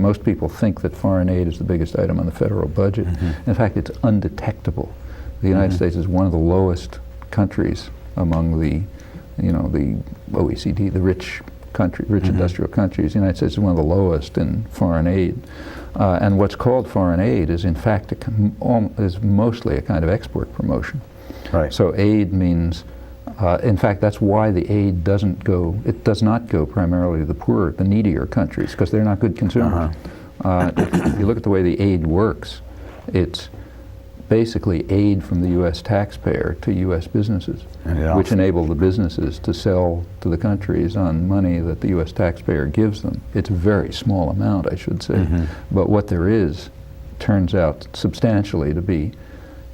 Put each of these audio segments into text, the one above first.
Most people think that foreign aid is the biggest item on the federal budget. In fact, it's undetectable. The United States is one of the lowest countries among the, the OECD, the rich industrial countries. The United States is one of the lowest in foreign aid. And what's called foreign aid is in fact is mostly a kind of export promotion. Right. So aid means, in fact, that's why the aid does not go primarily to the poorer, the needier countries, because they're not good consumers. If you look at the way the aid works, it's basically aid from the U.S. taxpayer to U.S. businesses, which enable the businesses to sell to the countries on money that the U.S. taxpayer gives them. It's a very small amount, I should say, but what there is turns out substantially to be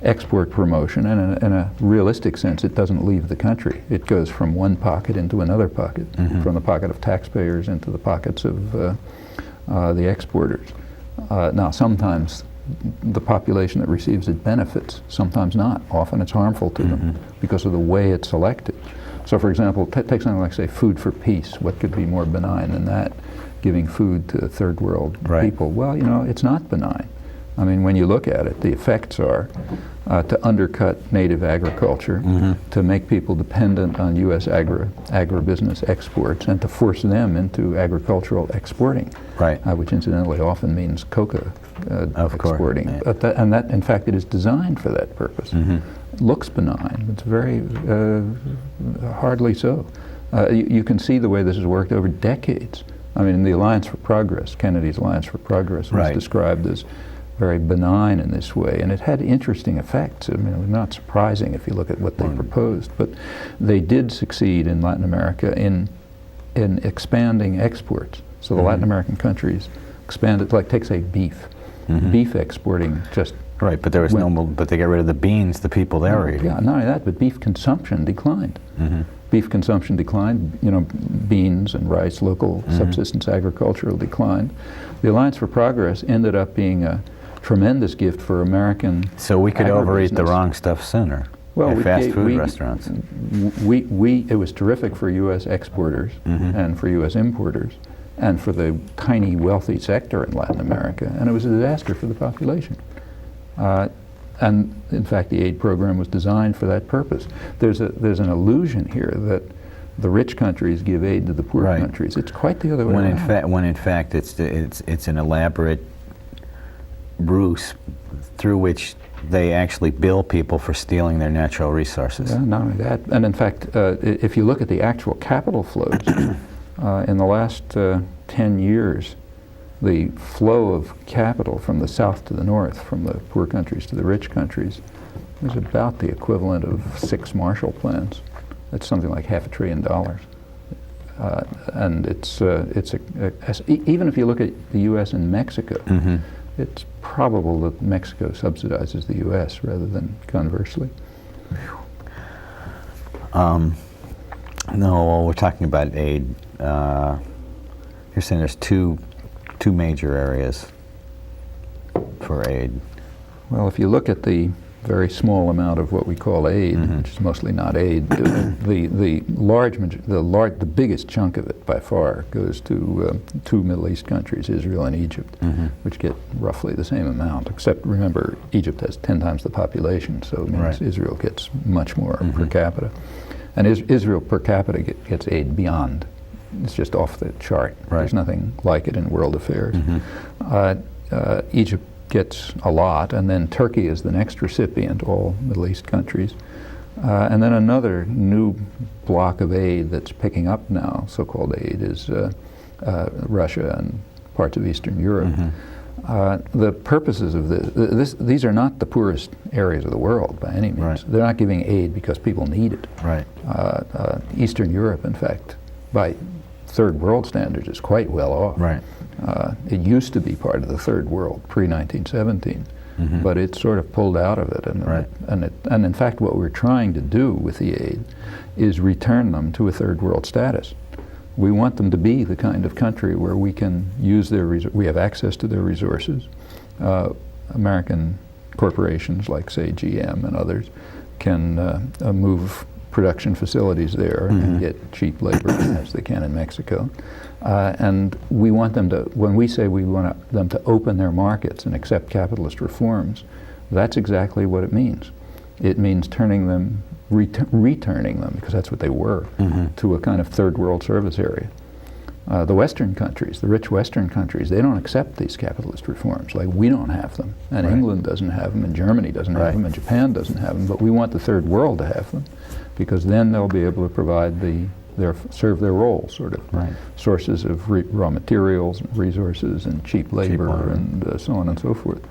export promotion, and in a realistic sense, it doesn't leave the country. It goes from one pocket into another pocket, from the pocket of taxpayers into the pockets of the exporters. Now, sometimes the population that receives it benefits, sometimes not. Often it's harmful to them because of the way it's selected. So, for example, take something like, say, food for peace. What could be more benign than that? Giving food to third world people. Well, it's not benign. I mean, when you look at it, the effects are to undercut native agriculture, to make people dependent on U.S. agribusiness exports, and to force them into agricultural exporting, which incidentally often means coca exporting. And that, in fact, it is designed for that purpose. It looks benign. It's very hardly so. You can see the way this has worked over decades. I mean, the Alliance for Progress, Kennedy's Alliance for Progress, was described as very benign in this way, and it had interesting effects. I mean, it was not surprising if you look at what they proposed, but they did succeed in Latin America in expanding exports. So the Latin American countries expanded, like take, say, beef. Beef exporting just but there was but they got rid of the beans the people there were eating. Yeah, not only that, but beef consumption declined. Beef consumption declined, beans and rice, local subsistence agricultural declined. The Alliance for Progress ended up being a tremendous gift for American So we could overeat the wrong stuff sooner. Well, fast food restaurants. It was terrific for U.S. exporters and for U.S. importers and for the tiny wealthy sector in Latin America, and it was a disaster for the population. And in fact, the aid program was designed for that purpose. There's an illusion here that the rich countries give aid to the poor countries. It's quite the other way around. When in fact it's an elaborate ruse through which they actually bill people for stealing their natural resources. Yeah, not only that, and in fact, if you look at the actual capital flows, in the last 10 years, the flow of capital from the south to the north, from the poor countries to the rich countries, is about the equivalent of 6 Marshall Plans. That's something like $500 billion. And even if you look at the U.S. and Mexico, it's probable that Mexico subsidizes the U.S. rather than conversely. No, well, we're talking about aid. You're saying there's two major areas for aid. Well, if you look at the very small amount of what we call aid, which is mostly not aid, the biggest chunk of it by far goes to 2 Middle East countries, Israel and Egypt, which get roughly the same amount, except remember Egypt has 10 times the population, so it means Israel gets much more per capita. And Israel per capita gets aid beyond. It's just off the chart. There's nothing like it in world affairs. Egypt gets a lot, and then Turkey is the next recipient, all Middle East countries. And then another new block of aid that's picking up now, so-called aid, is Russia and parts of Eastern Europe. The purposes of these are not the poorest areas of the world by any means. They're not giving aid because people need it. Eastern Europe, in fact, by third world standards, is quite well off. It used to be part of the third world pre-1917, but it sort of pulled out of it. And in fact, what we're trying to do with the aid is return them to a third world status. We want them to be the kind of country where we can use we have access to their resources. American corporations like, say, GM and others can move production facilities there and get cheap labor as they can in Mexico. And we want them to, when we say we want them to open their markets and accept capitalist reforms, that's exactly what it means. It means turning them, returning them, because that's what they were, to a kind of third world service area. The Western countries, the rich Western countries, they don't accept these capitalist reforms. Like, we don't have them, and England doesn't have them, and Germany doesn't have them, and Japan doesn't have them, but we want the third world to have them, because then they'll be able to provide serve their role, sort of sources of raw materials, and resources, and cheap labor, and so on and so forth.